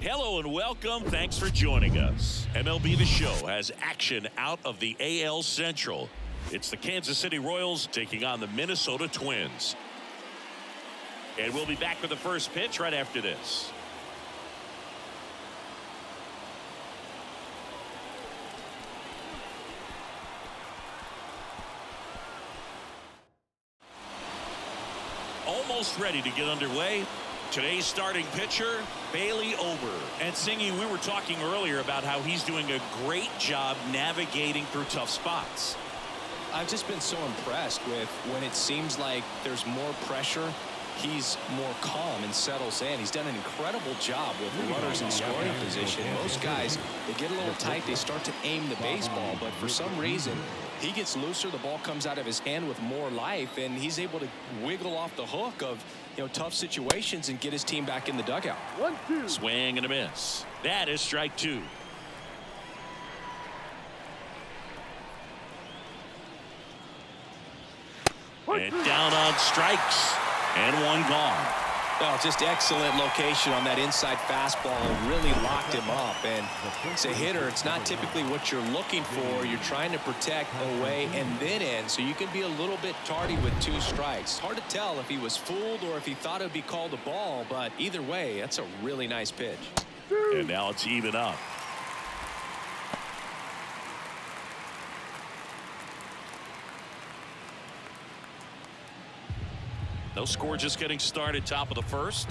Hello and welcome. Thanks for joining us. MLB The Show has action out of the AL Central. It's the Kansas City Royals taking on the Minnesota Twins. And we'll be back with the first pitch right after this. Almost ready to get underway. Today's starting pitcher, Bailey Ober. And Singy, we were talking earlier about how he's doing a great job navigating through tough spots. I've just been so impressed with when it seems like there's more pressure, he's more calm and settles in. He's done an incredible job with runners in scoring position. Most guys, they get a little tight, they start to aim the baseball, but for some reason, he gets looser, the ball comes out of his hand with more life, and he's able to wiggle off the hook of tough situations and get his team back in the dugout. 1-2. Swing and a miss. That is strike two. And down on strikes. And one gone. Well, just excellent location on that inside fastball. Really locked him up. And as a hitter, it's not typically what you're looking for. You're trying to protect away and then in, so you can be a little bit tardy with two strikes. Hard to tell if he was fooled or if he thought it would be called a ball, but either way, that's a really nice pitch. And now it's even up. No score, just getting started, top of the first.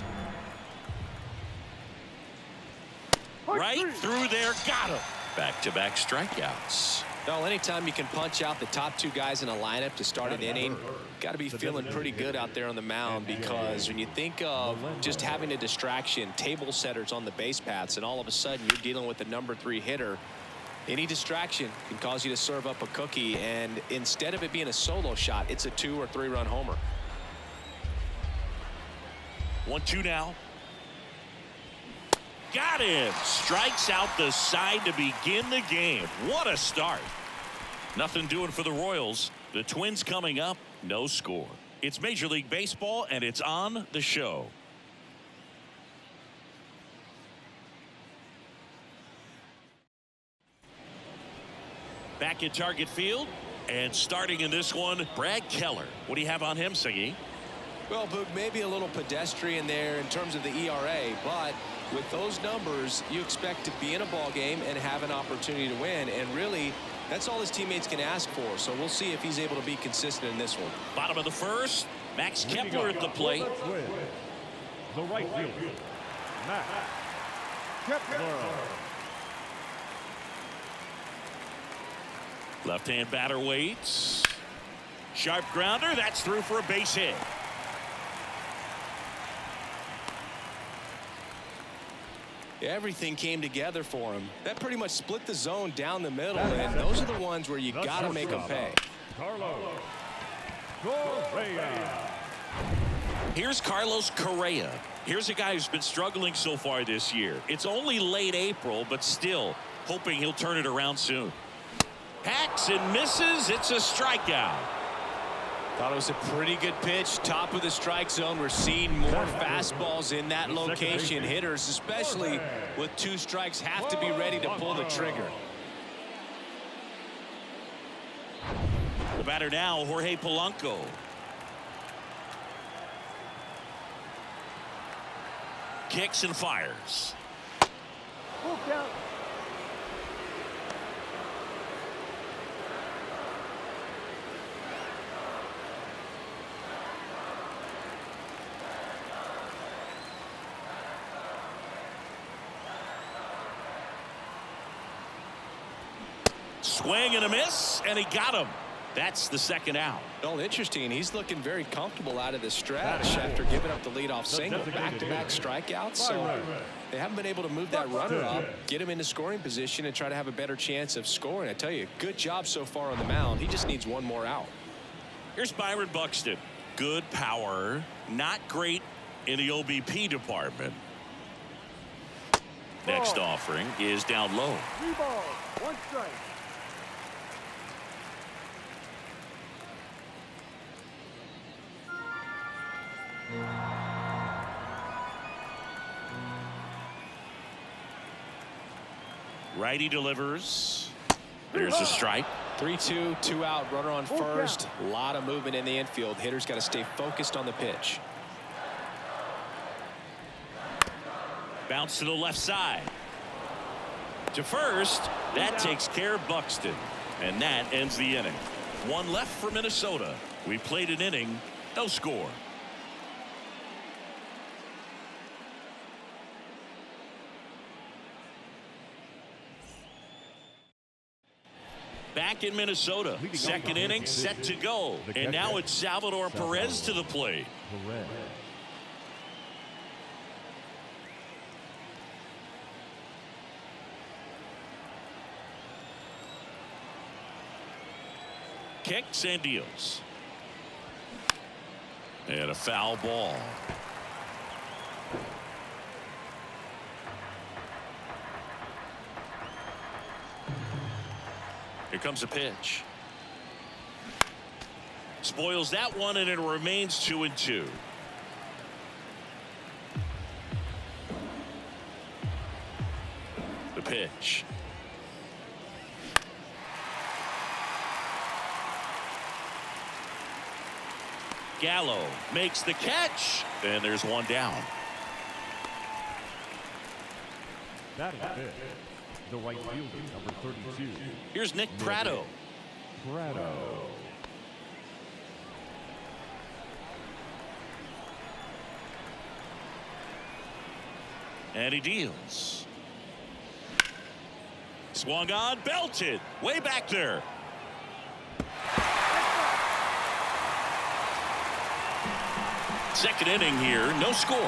Right through there, got him. Back-to-back strikeouts. Well, anytime you can punch out the top two guys in a lineup to start an inning, got to be feeling pretty good out there on the mound, because when you think of just having a distraction, table setters on the base paths, and all of a sudden you're dealing with the number 3 hitter, any distraction can cause you to serve up a cookie, and instead of it being a solo shot, it's a 2 or 3 run homer. 1-2 now. Got him. Strikes out the side to begin the game. What a start. Nothing doing for the Royals. The Twins coming up, no score. It's Major League Baseball, and it's on the show. Back at Target Field, and starting in this one, Brad Keller. What do you have on him, Singy? Well, Boog, maybe a little pedestrian there in terms of the ERA, but with those numbers, you expect to be in a ball game and have an opportunity to win, and really, that's all his teammates can ask for. So we'll see if he's able to be consistent in this one. Bottom of the first, Max Kepler at the plate. The right fielder, Max Kepler. Left-hand batter waits. Sharp grounder, that's through for a base hit. Everything came together for him. That pretty much split the zone down the middle, and those are the ones where you got to make them pay. Here's Carlos Correa. Here's a guy who's been struggling so far this year. It's only late April, but still hoping he'll turn it around soon. Hacks and misses. It's a strikeout. Thought it was a pretty good pitch. Top of the strike zone. We're seeing more fastballs in that location. Hitters, especially with 2 strikes, have to be ready to pull the trigger. The batter now, Jorge Polanco. Kicks and fires. Swing and a miss, and he got him. That's the second out. Well, interesting. He's looking very comfortable out of the stretch after giving up the leadoff single. Back-to-back strikeouts. So they haven't been able to move that runner up, get him into scoring position, and try to have a better chance of scoring. I tell you, good job so far on the mound. He just needs one more out. Here's Byron Buxton. Good power. Not great in the OBP department. Next offering is down low. 3 balls, 1 strike. Righty delivers. There's a strike. 3-2, 2 out, runner on first. A lot of movement in the infield. Hitter's got to stay focused on the pitch. Bounce to the left side. To first. That takes care of Buxton. And that ends the inning. One left for Minnesota. We played an inning. No score. Back in Minnesota. Second inning set to go. And now it's Salvador Perez to the plate. Kicks and deals. And a foul ball. Here comes a pitch. Spoils that one, and it remains 2-2. The pitch. Gallo makes the catch, and there's one down. That is it. The right fielder, number 32. Here's Nick Pratto. And he deals. Swung on, belted, way back there. Second inning here, no score.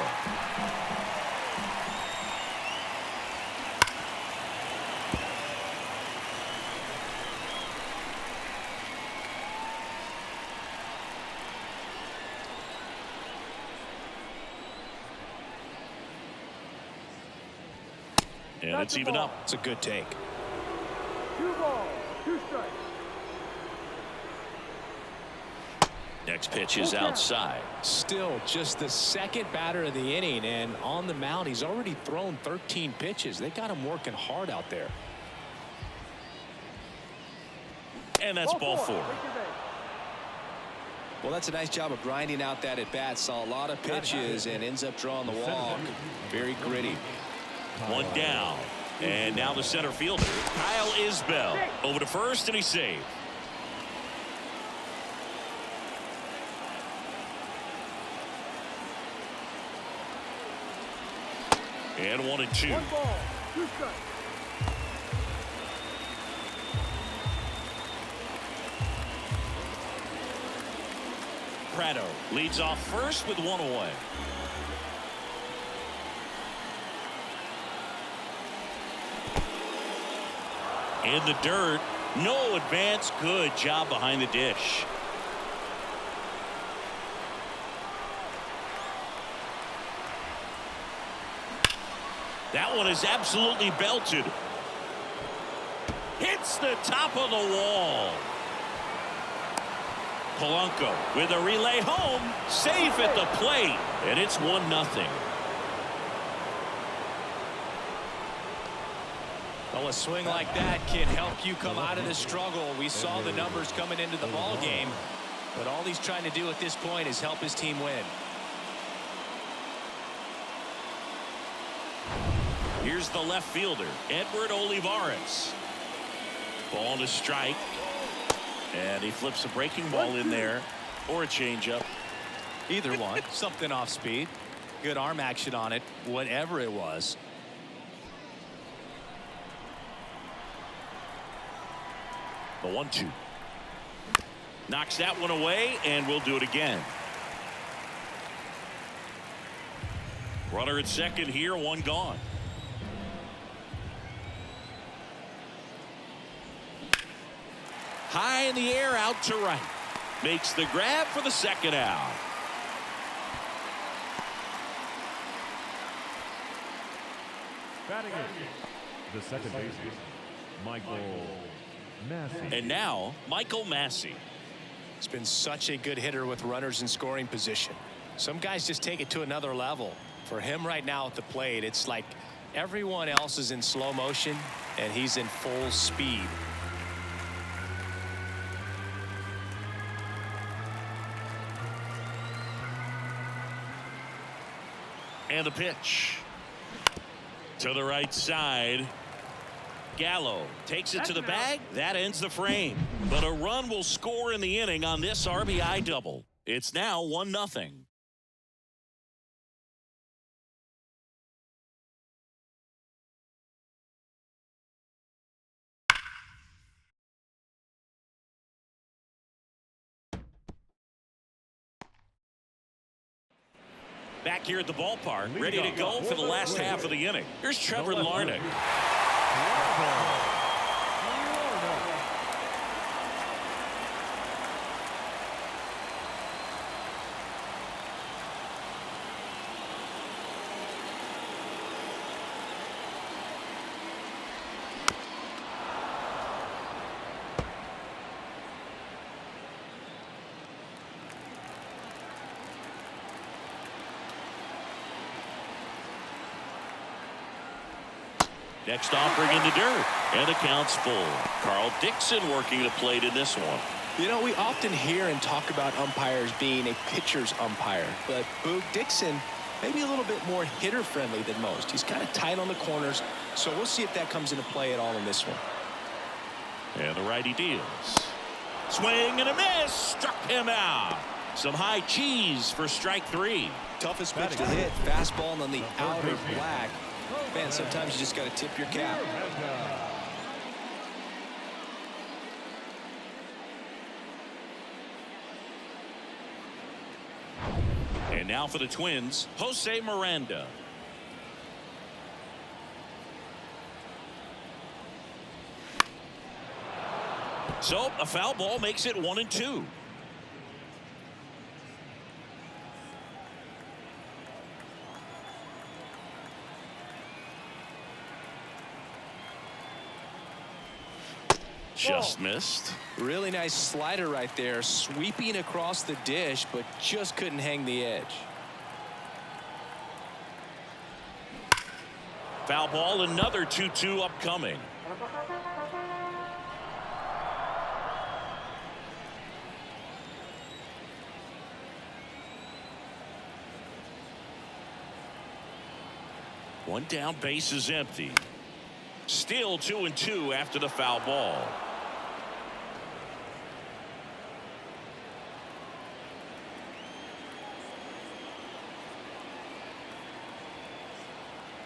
And it's even up. It's a good take. 2 balls, 2 strikes. Next pitch is outside. Still just the second batter of the inning, and on the mound he's already thrown 13 pitches. They got him working hard out there. And that's ball 4. Well, that's a nice job of grinding out that at bat. Saw a lot of pitches and ends up drawing the walk. Very gritty. One down. And now the center fielder, Kyle Isbell, over to first, and he's saved. And 1-2. 1 ball, 2 strikes. Pratto leads off first with 1 away. In the dirt, no advance. Good job behind the dish. That one is absolutely belted. Hits the top of the wall. Polanco with a relay home. Safe at the plate. And it's 1-0. Well, a swing like that can help you come out of the struggle. We saw the numbers coming into the ball game, but all he's trying to do at this point is help his team win. Here's the left fielder, Edward Olivares. Ball to strike. And he flips a breaking ball in there, or a changeup. Either one. Something off speed. Good arm action on it, whatever it was. The 1-2. Knocks that one away, and we'll do it again. Runner at second here, 1 gone. High in the air, out to right. Makes the grab for the second out. Batting it, the second baseman, Michael Massey. And now, Michael Massey. He's been such a good hitter with runners in scoring position. Some guys just take it to another level. For him right now at the plate, it's like Everyone else is in slow motion, and he's in full speed. And the pitch to the right side. Gallo takes it to the bag. That ends the frame. But a run will score in the inning on this RBI double. It's now 1-0. Back here at the ballpark, ready to go for the last half of the inning. Here's Trevor Larnach. Next offering in the dirt, and the count's full. Carl Dixon working the plate in this one. You know, we often hear and talk about umpires being a pitcher's umpire, but Boog Dixon maybe a little bit more hitter friendly than most. He's kind of tight on the corners, so we'll see if that comes into play at all in this one. And the righty deals. Swing and a miss. Struck him out. Some high cheese for strike 3. Toughest pitch to hit. Fastball on the outer black. Man, sometimes you just got to tip your cap. And now for the Twins, Jose Miranda. So a foul ball makes it 1-2. Just missed. Really nice slider right there, sweeping across the dish, but just couldn't hang the edge. Foul ball, another 2-2 upcoming. One down, base is empty. Still 2-2 after the foul ball.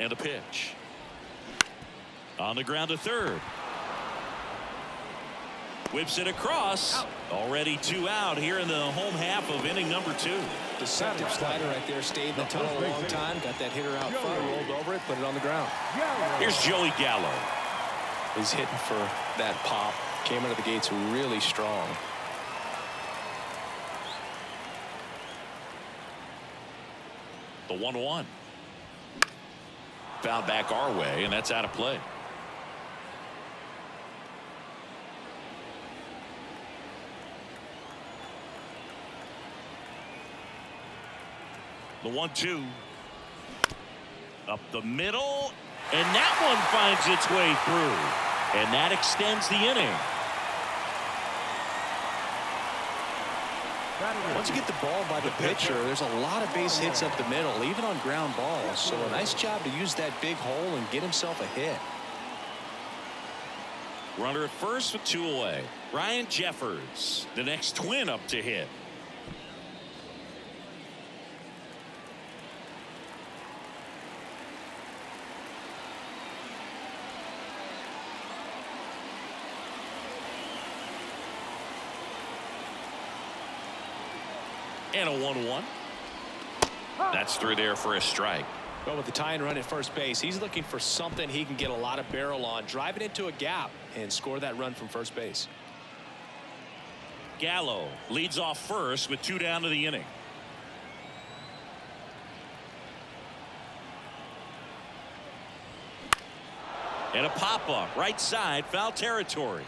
And a pitch. On the ground to third. Whips it across. Already 2 out here in the home half of inning number 2. Deceptive slider right there. Stayed in the tunnel a long time. Got that hitter out front. Rolled over it. Put it on the ground. Here's Joey Gallo. He's hitting for that pop. Came out of the gates really strong. The 1-1. Foul back our way, and that's out of play. The 1-2. Up the middle, and that one finds its way through, and that extends the inning. Once you get the ball by the pitcher, there's a lot of base hits up the middle, even on ground balls. So a nice job to use that big hole and get himself a hit. Runner at first with 2 away. Ryan Jeffers, the next Twin up to hit. And a 1-1. That's through there for a strike. But with the tying run at first base, he's looking for something he can get a lot of barrel on, drive it into a gap, and score that run from first base. Gallo leads off first with 2 down to the inning. And a pop-up right side, foul territory.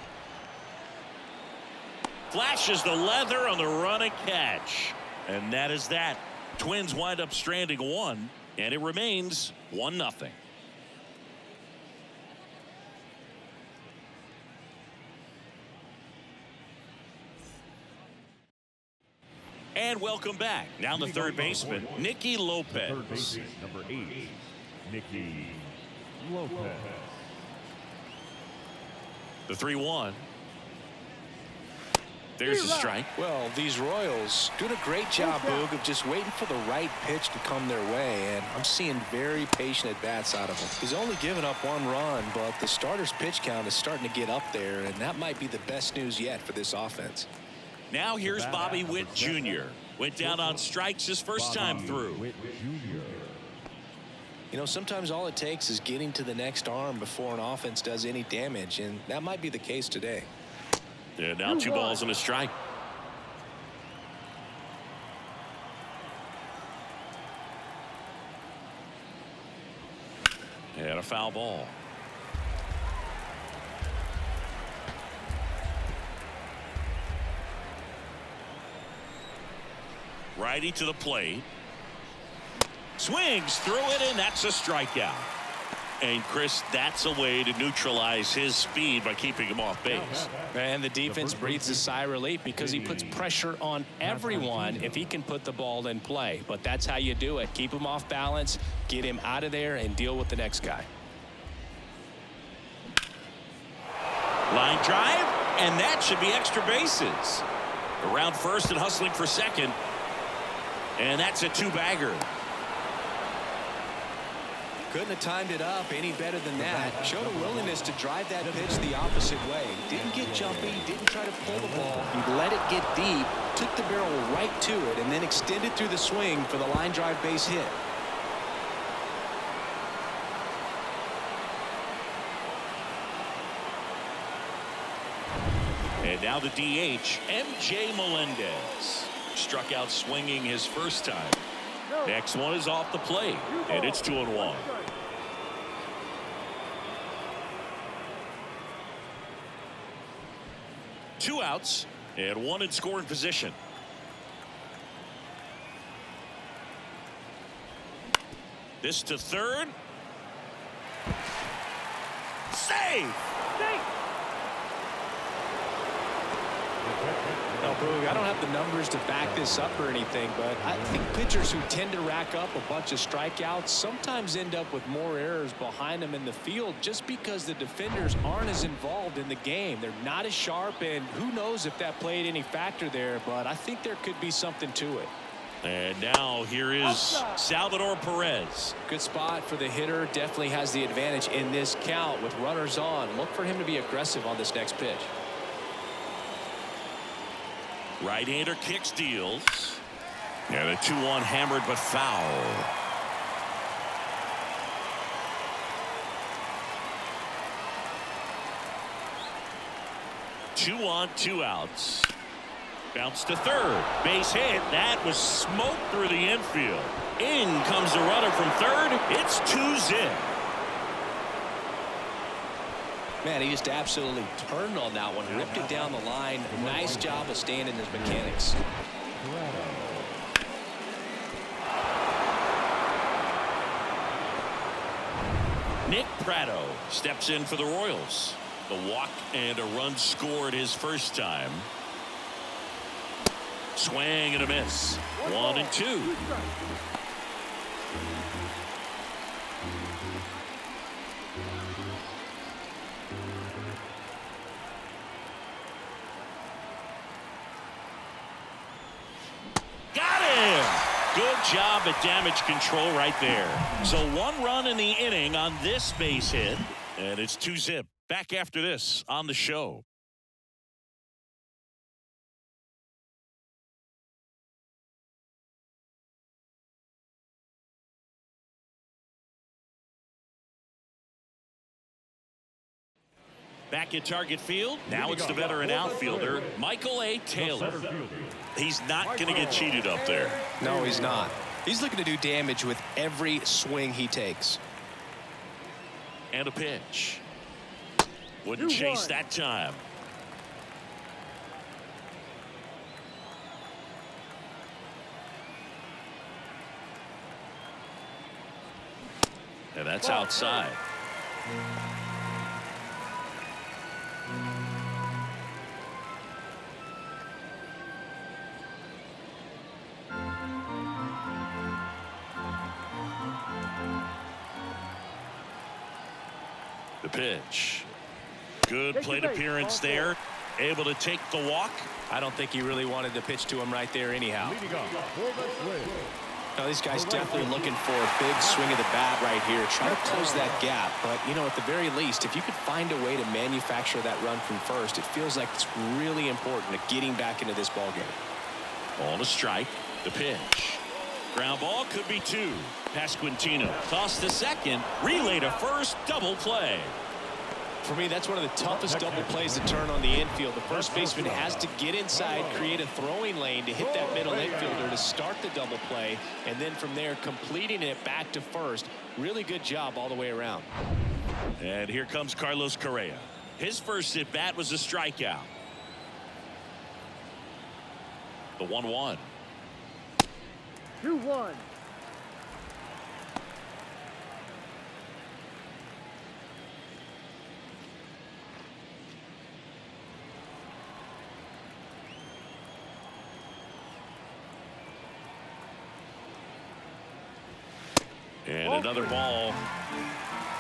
Flashes the leather on the run and catch. And that is that. Twins wind up stranding 1, and it remains 1-0. And welcome back. Now the third baseman, Nicky Third Lopez. baseman, number 8, Nicky Lopez. The 3-1. There's a strike. Well, these Royals doing a great job, Boog, of just waiting for the right pitch to come their way, and I'm seeing very patient at-bats out of him. He's only given up 1 run, but the starter's pitch count is starting to get up there, and that might be the best news yet for this offense. Now here's Bobby Witt Jr. Went down on strikes his first time through. Witt Jr. You know, sometimes all it takes is getting to the next arm before an offense does any damage, and that might be the case today. And now 2 balls and a strike. And a foul ball. Righty to the plate. Swings through it, and that's a strikeout. And Chris, that's a way to neutralize his speed by keeping him off base. And the defense breathes a sigh of relief because he puts pressure on everyone if he can put the ball in play. But that's how you do it. Keep him off balance, get him out of there, and deal with the next guy. Line drive, and that should be extra bases. Around first and hustling for second. And that's a 2-bagger. Couldn't have timed it up any better than that. Showed a willingness to drive that pitch the opposite way. Didn't get jumpy, didn't try to pull the ball. He let it get deep, took the barrel right to it, and then extended through the swing for the line drive base hit. And now the DH, MJ Melendez. Struck out swinging his first time. Next one is off the plate, and it's 2-1. Two outs and 1 in scoring position. This to third. Save! Now, Boog, I don't have the numbers to back this up or anything, but I think pitchers who tend to rack up a bunch of strikeouts sometimes end up with more errors behind them in the field just because the defenders aren't as involved in the game. They're not as sharp, and who knows if that played any factor there, but I think there could be something to it. And now here is Salvador Perez. Good spot for the hitter. Definitely has the advantage in this count with runners on. Look for him to be aggressive on this next pitch. Right-hander kicks, deals. And a 2-1 hammered but foul. Two on, 2 outs. Bounce to third. Base hit. That was smoked through the infield. In comes the runner from third. It's 2-zip. Man, he just absolutely turned on that one, ripped it down the line. Nice job of staying in his mechanics. Nick Pratto steps in for the Royals. The walk and a run scored his first time. Swing and a miss. 1-2. Got him! Good job at damage control right there. So 1 run in the inning on this base hit, and it's 2-zip. Back after this on the show. Back at Target Field. Now it's the veteran outfielder, Michael A. Taylor. He's not going to get cheated up there. No, he's not. He's looking to do damage with every swing he takes. And a pitch. Wouldn't chase that time. And that's outside. The pitch. Good plate appearance there. Able to take the walk. I don't think he really wanted to pitch to him right there anyhow. Leading off for the Twins. Now, these guys definitely looking for a big swing of the bat right here. Try to close that gap. But, you know, at the very least, if you could find a way to manufacture that run from first, it feels like it's really important to getting back into this ball game. On a strike. The pitch. Ground ball could be 2. Pasquantino toss to second. Relay to first. Double play. For me, that's one of the toughest double plays to turn on the infield. The first baseman has to get inside, create a throwing lane to hit that middle infielder to start the double play, and then from there completing it back to first. Really good job all the way around. And here comes Carlos Correa. His first at bat was a strikeout. The 1-1. 2-1. And another ball.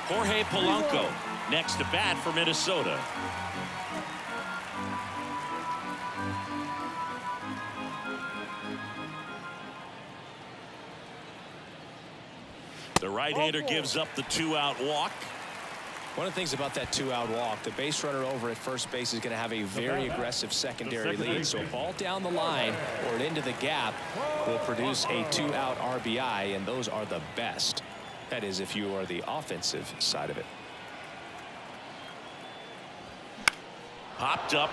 Jorge Polanco next to bat for Minnesota. The right-hander gives up the 2-out walk. One of the things about that 2-out walk, the base runner over at first base is going to have a very aggressive secondary lead. So a ball down the line or into the gap will produce a 2-out RBI, and those are the best. That is, if you are the offensive side of it. Popped up.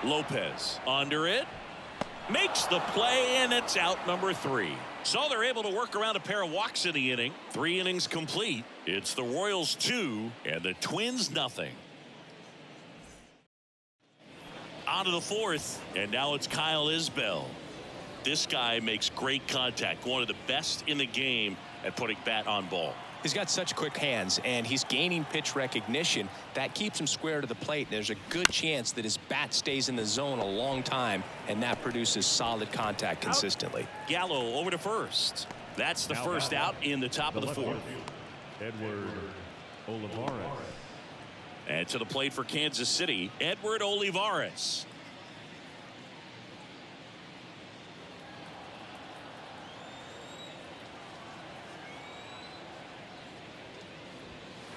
Lopez under it. Makes the play, and it's out number 3. So they're able to work around a pair of walks in the inning. 3 innings complete. It's the Royals 2 and the Twins nothing. On to the 4th, and now it's Kyle Isbell. This guy makes great contact. One of the best in the game at putting bat on ball. He's got such quick hands, and he's gaining pitch recognition. That keeps him square to the plate. There's a good chance that his bat stays in the zone a long time, and that produces solid contact consistently. Gallo over to first. That's the first out in the top of the 4th. Edward Olivares. And to the plate for Kansas City, Edward Olivares.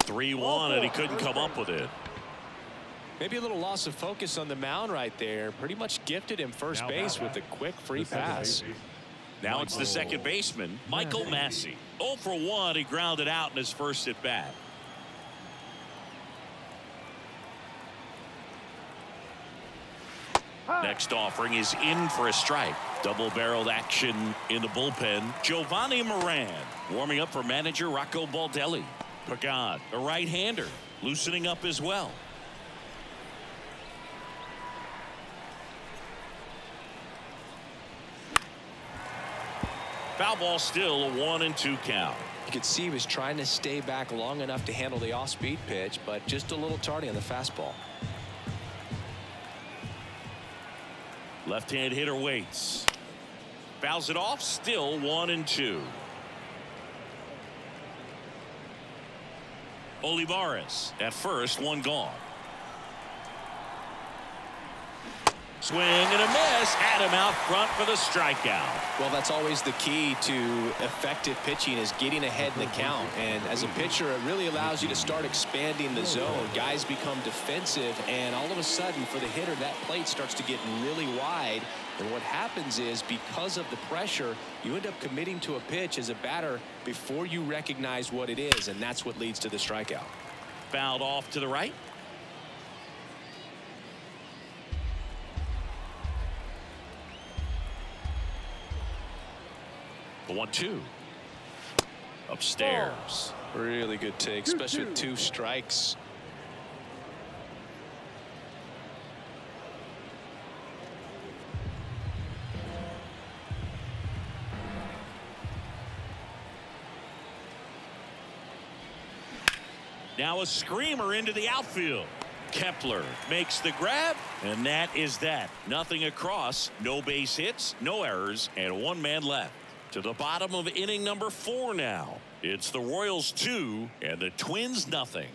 (3-1) and he couldn't come up with it. Maybe a little loss of focus on the mound right there. Pretty much gifted him first base with a quick free pass. Now it's the second baseman, Michael Massey. 0 for 1. He grounded out in his first at bat. Next offering is in for a strike. Double-barreled action in the bullpen. Giovanni Moran warming up for manager Rocco Baldelli. Pagan, a right-hander, loosening up as well. Foul ball still, a 1-2 count. You could see he was trying to stay back long enough to handle the off-speed pitch, but just a little tardy on the fastball. Left-hand hitter waits. Fouls it off, still 1-2. Olivares at first, one gone. Swing and a miss. Had him out front for the strikeout. Well, that's always the key to effective pitching, is getting ahead in the count. And as a pitcher, it really allows you to start expanding the zone. Guys become defensive, and all of a sudden, for the hitter, that plate starts to get really wide. And what happens is, because of the pressure, you end up committing to a pitch as a batter before you recognize what it is, and that's what leads to the strikeout. Fouled off to the right. The 1-2. Upstairs. Really good take, especially with 2 strikes. Now a screamer into the outfield. Kepler makes the grab, and that is that. Nothing across, no base hits, no errors, and 1 man left. To the bottom of inning number 4 now. It's the Royals 2 and the Twins nothing.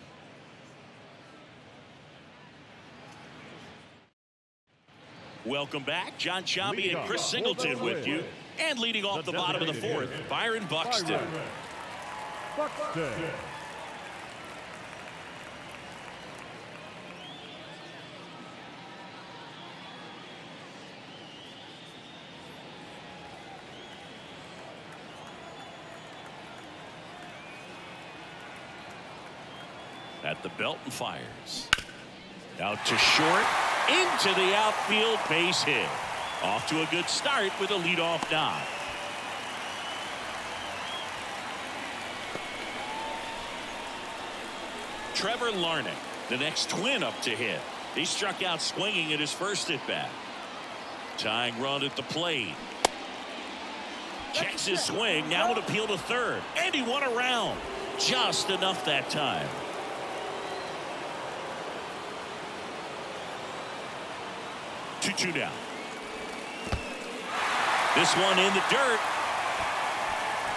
Welcome back. John Chambi and Chris Singleton with you. And leading off the bottom of the fourth, Byron Buxton. At the belt and fires. Out to short. Into the outfield, base hit. Off to a good start with a leadoff knock. Trevor Larnach, the next Twin up to hit. He struck out swinging at his first at bat. Tying run at the plate. Checks his swing. Now an appeal to third. And he won around. Just enough that time. 2-2 now. This one in the dirt.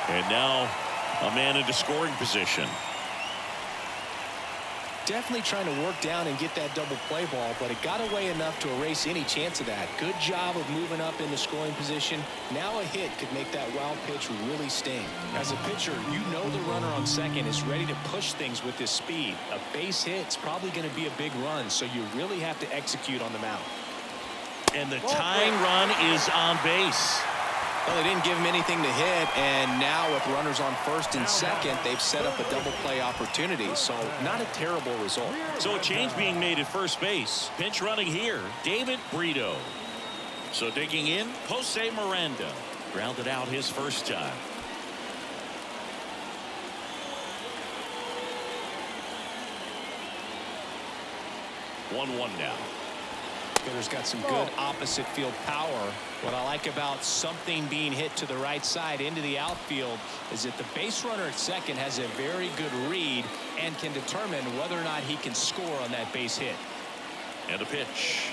And now a man into scoring position. Definitely trying to work down and get that double play ball, but it got away enough to erase any chance of that. Good job of moving up in the scoring position. Now a hit could make that wild pitch really sting. As a pitcher, you know the runner on second is ready to push things with his speed. A base hit's probably going to be a big run, so you really have to execute on the mound. And the tying run is on base. Well, they didn't give him anything to hit, and now with runners on first and second, they've set up a double play opportunity, so not a terrible result. So a change being made at first base. Pinch running here, David Brito. So digging in, Jose Miranda. Grounded out his first time. 1-1 now. Hitter's got some good opposite field power. What I like about something being hit to the right side into the outfield is that the base runner at second has a very good read and can determine whether or not he can score on that base hit. And a pitch.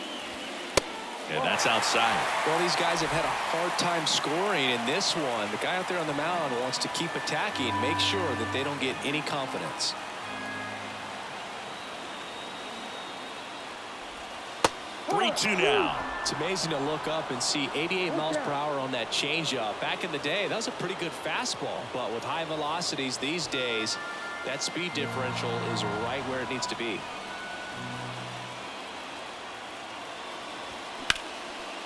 And that's outside. Well, these guys have had a hard time scoring in this one. The guy out there on the mound wants to keep attacking, make sure that they don't get any confidence. 3-2 now. It's amazing to look up and see 88 miles per hour on that changeup. Back in the day, that was a pretty good fastball, but with high velocities these days, that speed differential is right where it needs to be.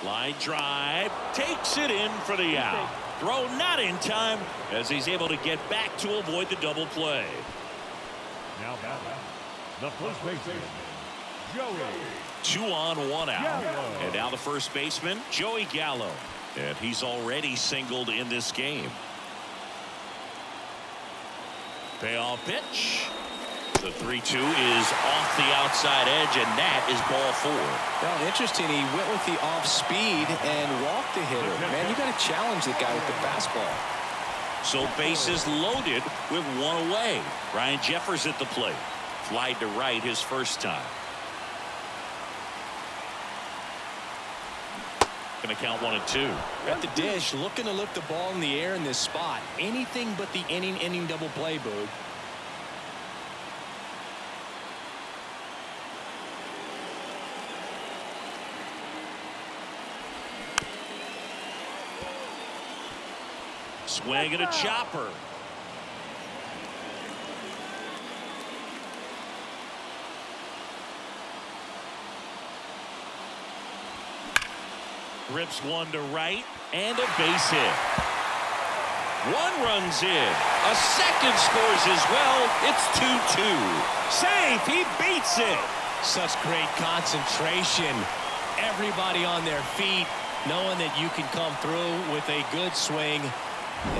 Line drive, takes it in for the out. Throw not in time as he's able to get back to avoid the double play. Now batting, the first baseman, Joey. 2 on, 1 out. And now the first baseman, Joey Gallo. And he's already singled in this game. Payoff pitch. The 3-2 is off the outside edge, and that is ball 4. Well, interesting. He went with the off speed and walked the hitter. Man, you got to challenge the guy with the fastball. So bases loaded with 1 away. Ryan Jeffers at the plate. Flied to right his first time. Going to count 1 and 2. At the dish, looking to lift the ball in the air in this spot. Anything but the inning double play, Boog. Swing and a chopper. Rips 1 to right and a base hit. 1 runs in. A second scores as well. It's 2-2. Safe. He beats it. Such great concentration. Everybody on their feet, knowing that you can come through with a good swing.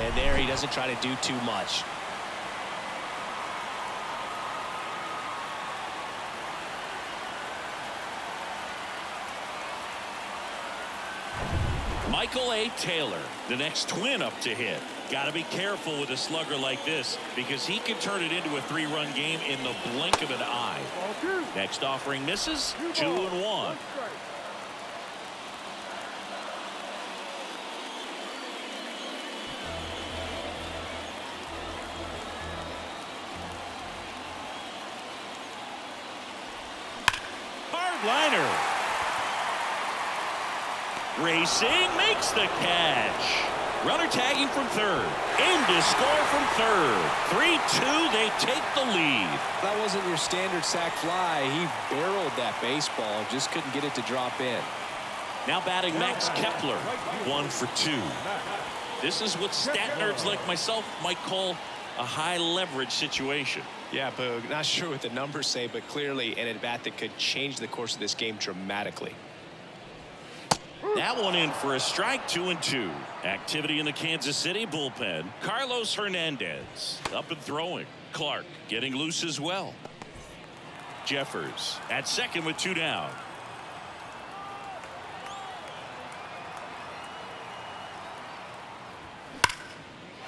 And there he doesn't try to do too much. Michael A. Taylor, the next Twin up to hit. Got to be careful with a slugger like this because he can turn it into a 3-run game in the blink of an eye. Next offering misses. 2-1. Hard liner. Racing, makes the catch. Runner tagging from third. In to score from third. 3-2, they take the lead. That wasn't your standard sac fly. He barreled that baseball, just couldn't get it to drop in. Now batting Max Kepler, 1 for 2. This is what stat nerds like myself might call a high leverage situation. Yeah, Boog, not sure what the numbers say, but clearly an at-bat that could change the course of this game dramatically. That one in for a strike, 2-2. Activity in the Kansas City bullpen. Carlos Hernandez up and throwing. Clark getting loose as well. Jeffers at second with 2 down.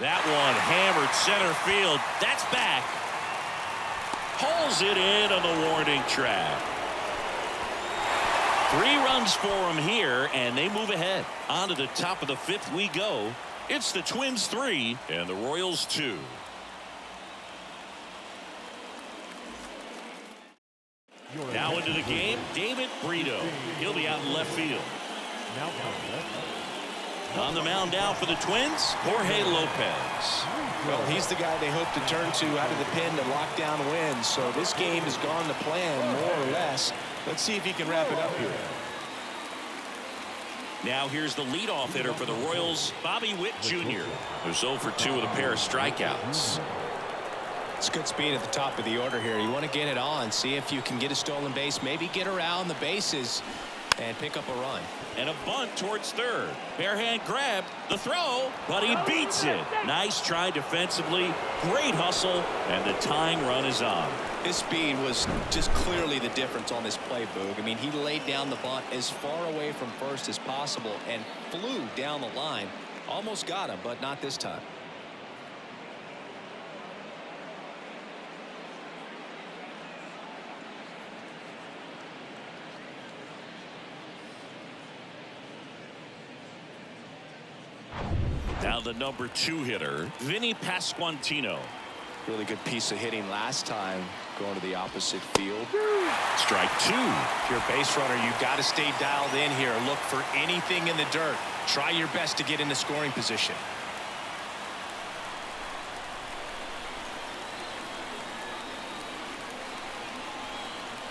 That one hammered center field. That's back. Hauls it in on the warning track. 3 runs for them here, and they move ahead. On to the top of the 5th we go. It's the Twins 3 and the Royals 2. Now into the game, David Brito. He'll be out in left field. On the mound now for the Twins, Jorge Lopez. Well, he's the guy they hope to turn to out of the pen to lock down wins. So this game has gone to plan, more or less. Let's see if he can wrap it up here. Now here's the leadoff hitter for the Royals, Bobby Witt Jr., who's 0 for 2 with a pair of strikeouts. It's good speed at the top of the order here. You want to get it on, see if you can get a stolen base, maybe get around the bases and pick up a run. And a bunt towards third. Bare hand grab, the throw, but he beats it. Nice try defensively, great hustle, and the tying run is on. His speed was just clearly the difference on this play, Boog. I mean, he laid down the bunt as far away from first as possible and flew down the line. Almost got him, but not this time. Now the number 2 hitter, Vinny Pasquantino. Really good piece of hitting last time, going to the opposite field. Strike 2. If you're a base runner, you've got to stay dialed in here. Look for anything in the dirt. Try your best to get into scoring position.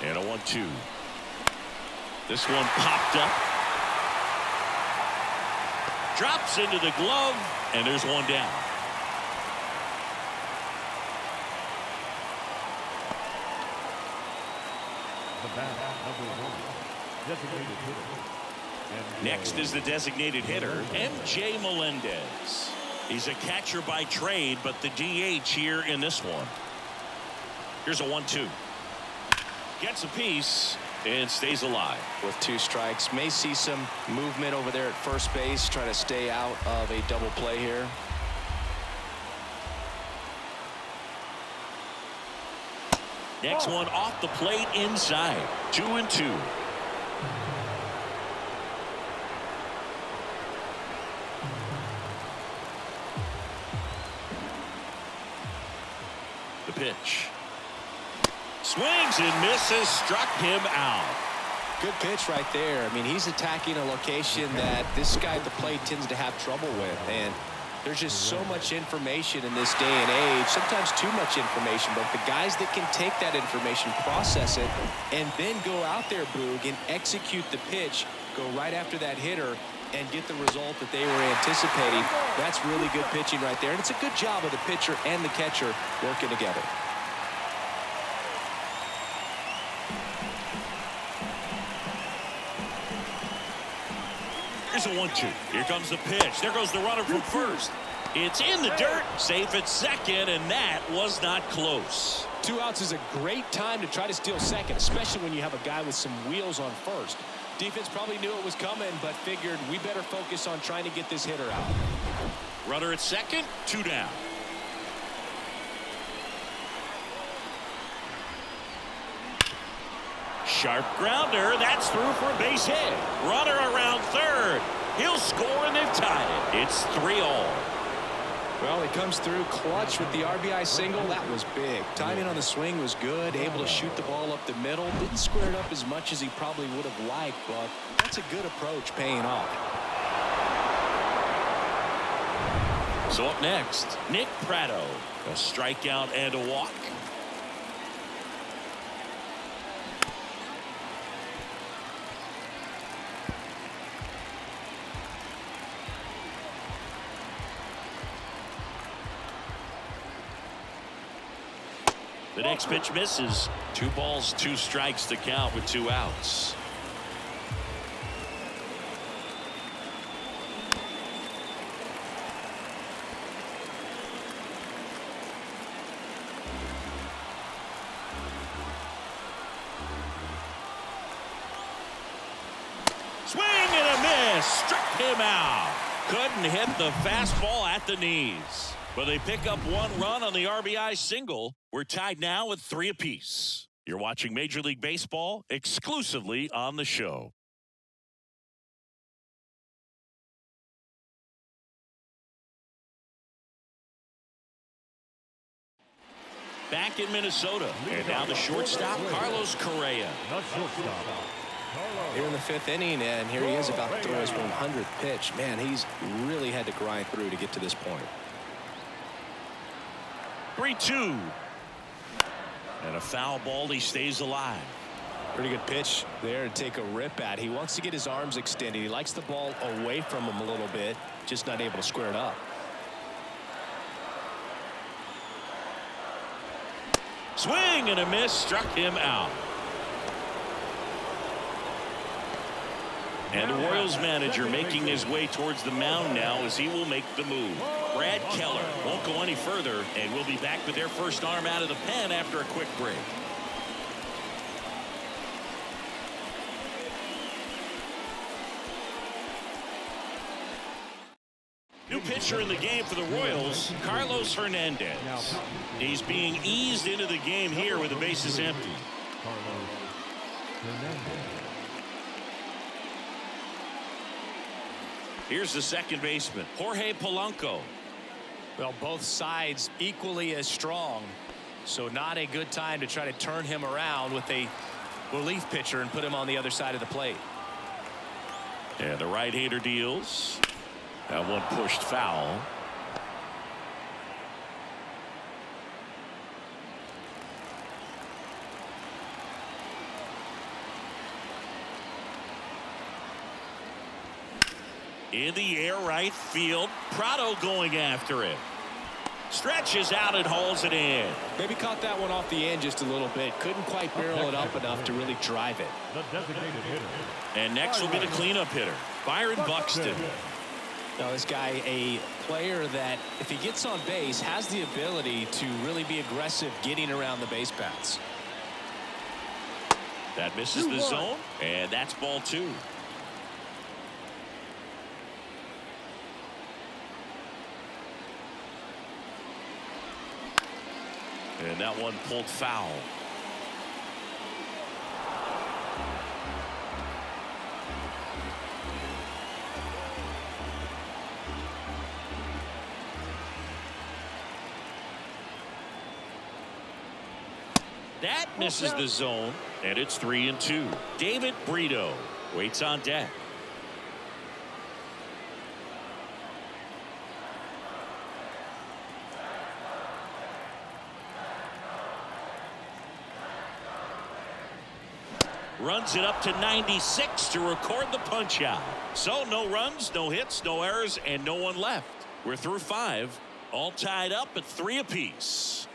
And a 1-2. This one popped up. Drops into the glove, and there's one down. Next is the designated hitter, M.J. Melendez. He's a catcher by trade, but the DH here in this one. Here's a 1-2. Gets a piece and stays alive. With 2 strikes, may see some movement over there at first base, trying to stay out of a double play here. Next one off the plate inside. 2-2. The pitch. Swings and misses, struck him out. Good pitch right there. I mean, he's attacking a location that this guy at the plate tends to have trouble with. And there's just so much information in this day and age, sometimes too much information. But the guys that can take that information, process it, and then go out there, Boog, and execute the pitch, go right after that hitter, and get the result that they were anticipating. That's really good pitching right there. And it's a good job of the pitcher and the catcher working together. Here's a 1-2. Here comes the pitch. There goes the runner from first. It's in the dirt, safe at second, and that was not close. 2 outs is a great time to try to steal second, especially when you have a guy with some wheels on first. Defense probably knew it was coming, but figured we better focus on trying to get this hitter out. Runner at second, 2 down. Sharp grounder. That's through for a base hit. Runner around third. He'll score, and they've tied it. It's 3-all. Well, he comes through clutch with the RBI single. That was big. Timing on the swing was good. Able to shoot the ball up the middle. Didn't square it up as much as he probably would have liked, but that's a good approach paying off. So up next, Nick Pratto. A strikeout and a walk. The next pitch misses. 2 balls, 2 strikes to count with 2 outs. Swing and a miss. Struck him out. Couldn't hit the fastball at the knees. But they pick up 1 run on the RBI single. We're tied now with 3 apiece. You're watching Major League Baseball exclusively on the show. Back in Minnesota. And now the shortstop, Carlos Correa. Here in the 5th inning, and here he is about to throw his 100th pitch. Man, he's really had to grind through to get to this point. 3-2. And a foul ball. He stays alive. Pretty good pitch there to take a rip at. He wants to get his arms extended. He likes the ball away from him a little bit, just not able to square it up. Swing and a miss. Struck him out. And the Royals manager making his way towards the mound now as he will make the move. Brad Keller won't go any further, and we'll be back with their first arm out of the pen after a quick break. New pitcher in the game for the Royals, Carlos Hernandez. He's being eased into the game here with the bases empty. Carlos Hernandez. Here's the second baseman, Jorge Polanco. Well, both sides equally as strong, so not a good time to try to turn him around with a relief pitcher and put him on the other side of the plate. And the right-hander deals. That one pushed foul. In the air, right field. Pratto going after it. Stretches out and hauls it in. Maybe caught that one off the end just a little bit. Couldn't quite barrel it up enough to really drive it. The designated hitter. And next will be the cleanup hitter, Byron Buxton. Now this guy, a player that if he gets on base has the ability to really be aggressive getting around the base paths. That misses the zone, and that's ball 2. And that one pulled foul. That misses the zone, and it's 3-2. David Brito waits on deck. Runs it up to 96 to record the punch out. So no runs, no hits, no errors, and no one left. We're through 5, all tied up at 3 apiece.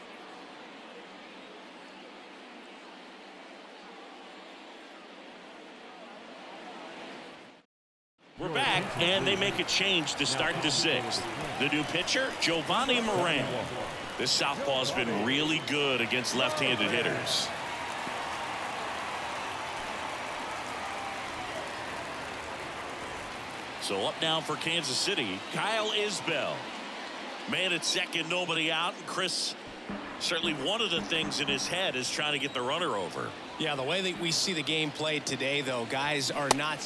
We're back, and they make a change to start the 6th. The new pitcher, Giovanni Moran. This southpaw's been really good against left-handed hitters. So up now for Kansas City, Kyle Isbell. Man at second, nobody out. And Chris, certainly one of the things in his head is trying to get the runner over. Yeah, the way that we see the game played today, though, guys are not.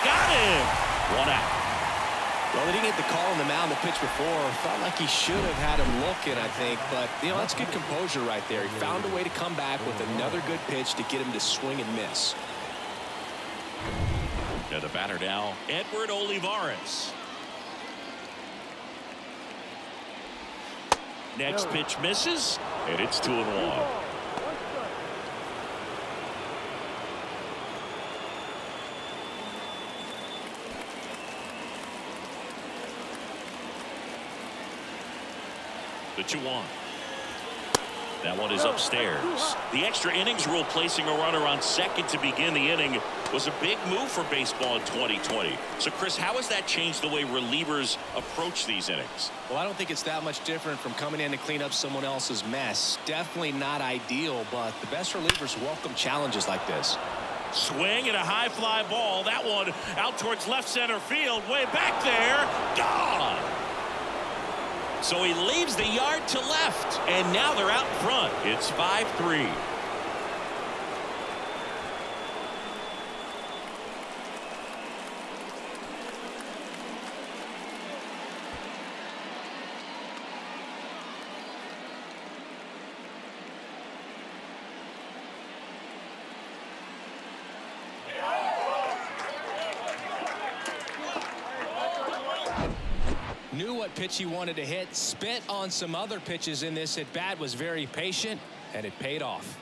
Got him! 1 out. Well, he didn't get the call on the mound the pitch before. Felt like he should have had him looking, I think. But, that's good composure right there. He found a way to come back with another good pitch to get him to swing and miss. To the batter now, Edward Olivares. Next pitch misses, and it's 2-1. The 2-1. That one is upstairs. The extra innings rule placing a runner on second to begin the inning was a big move for baseball in 2020. So, Chris, how has that changed the way relievers approach these innings? Well, I don't think it's that much different from coming in to clean up someone else's mess. Definitely not ideal, but the best relievers welcome challenges like this. Swing and a high fly ball. That one out towards left center field. Way back there. Gone. So he leaves the yard to left, and now they're out in front. It's 5-3. Knew what pitch he wanted to hit, spit on some other pitches in this at bat, was very patient, and it paid off.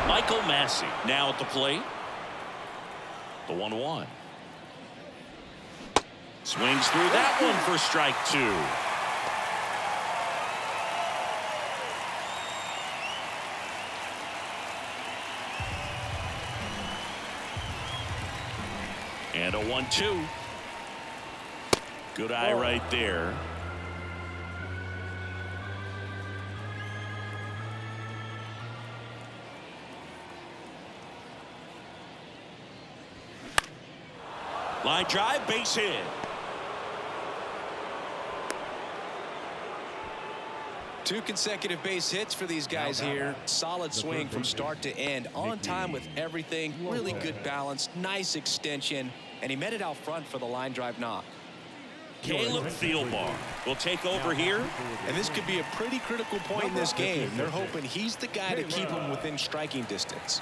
Michael Massey now at the plate. The 1-1. Swings through that one for strike 2. And a 1-2. Good eye right there. Line drive, base hit. Two consecutive base hits for these guys here. Solid swing from start to end. On time with everything. Really good balance. Nice extension. And he met it out front for the line drive knock. Caleb Thielbar will take over here. And this could be a pretty critical point in this game. They're hoping he's the guy to keep him within striking distance.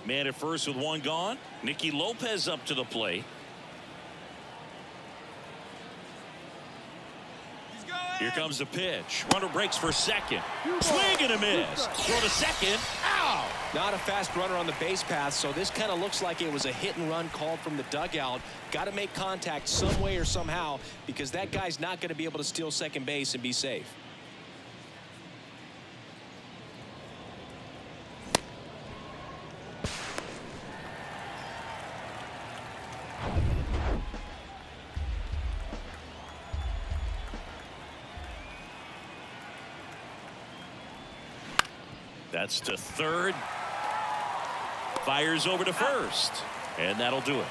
Man at first with one gone. Nicky Lopez up to the plate. Here comes the pitch. Runner breaks for second. Swing and a miss. Throw to second. Ow! Not a fast runner on the base path, so this kind of looks like it was a hit and run called from the dugout. Got to make contact some way or somehow, because that guy's not going to be able to steal second base and be safe. That's to third. Fires over to first. And that'll do it.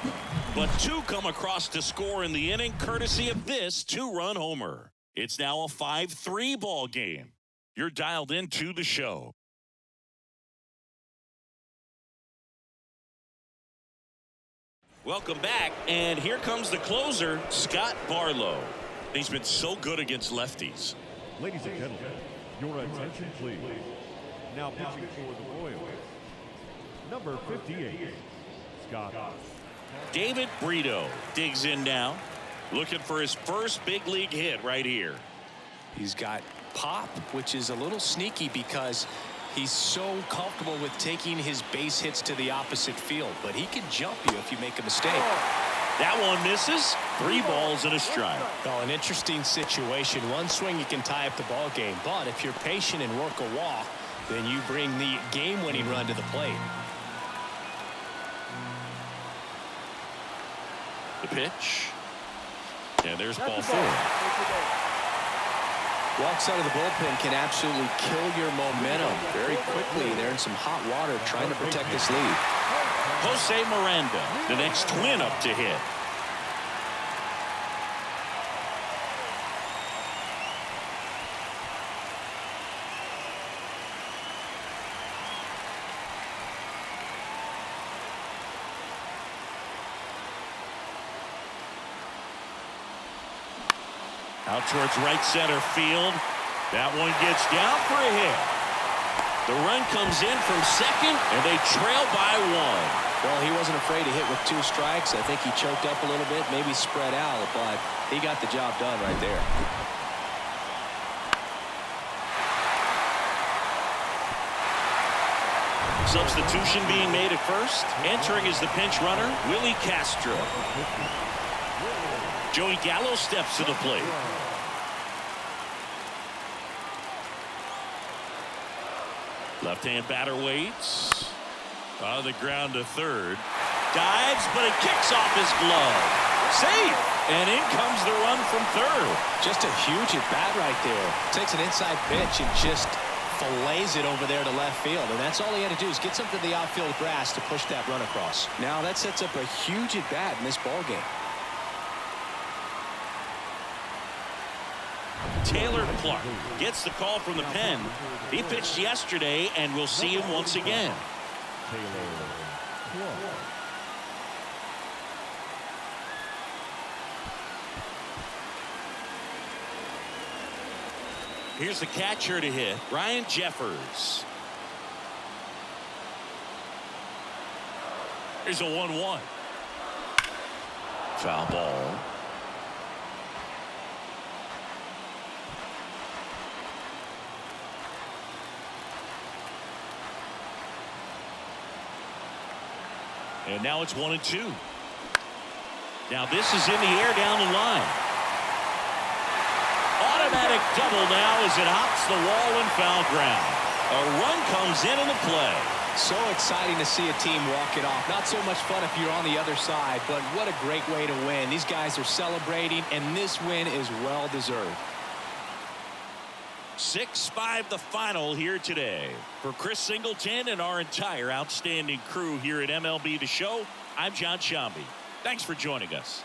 But two come across to score in the inning, courtesy of this two-run homer. It's now a 5-3 ball game. You're dialed into the show. Welcome back. And here comes the closer, Scott Barlow. He's been so good against lefties. Ladies and gentlemen, your attention please. Now pitching for the Royals, number 58, Scott. David Brito digs in now, looking for his first big league hit right here. He's got pop, which is a little sneaky because he's so comfortable with taking his base hits to the opposite field, but he can jump you if you make a mistake. That one misses. 3 balls and a strike. Well, an interesting situation. One swing you can tie up the ball game, but if you're patient and work a walk, then you bring the game-winning run to the plate. The pitch. And there's ball 4. Walks out of the bullpen can absolutely kill your momentum very quickly. They're in some hot water trying to protect this lead. Jose Miranda, the next Twin up to hit. Out towards right center field. That one gets down for a hit. The run comes in from second, and they trail by one. Well, he wasn't afraid to hit with 2 strikes. I think he choked up a little bit, maybe spread out, but he got the job done right there. Substitution being made at first. Entering is the pinch runner, Willie Castro. Joey Gallo steps to the plate. Left-hand batter waits. On the ground to third. Dives, but it kicks off his glove. Safe! And in comes the run from third. Just a huge at-bat right there. Takes an inside pitch and just fillets it over there to left field. And that's all he had to do is get something to the outfield grass to push that run across. Now that sets up a huge at-bat in this ballgame. Taylor Clark gets the call from the pen. He pitched yesterday, and we'll see him once again. Here's the catcher to hit, Ryan Jeffers. Here's a 1-1. Foul ball. And now it's 1-2. Now this is in the air down the line. Automatic double now as it hops the wall and foul ground. A run comes in the play. So exciting to see a team walk it off. Not so much fun if you're on the other side, but what a great way to win. These guys are celebrating, and this win is well deserved. 6-5 the final here today. For Chris Singleton and our entire outstanding crew here at MLB The Show, I'm John Shambi. Thanks for joining us.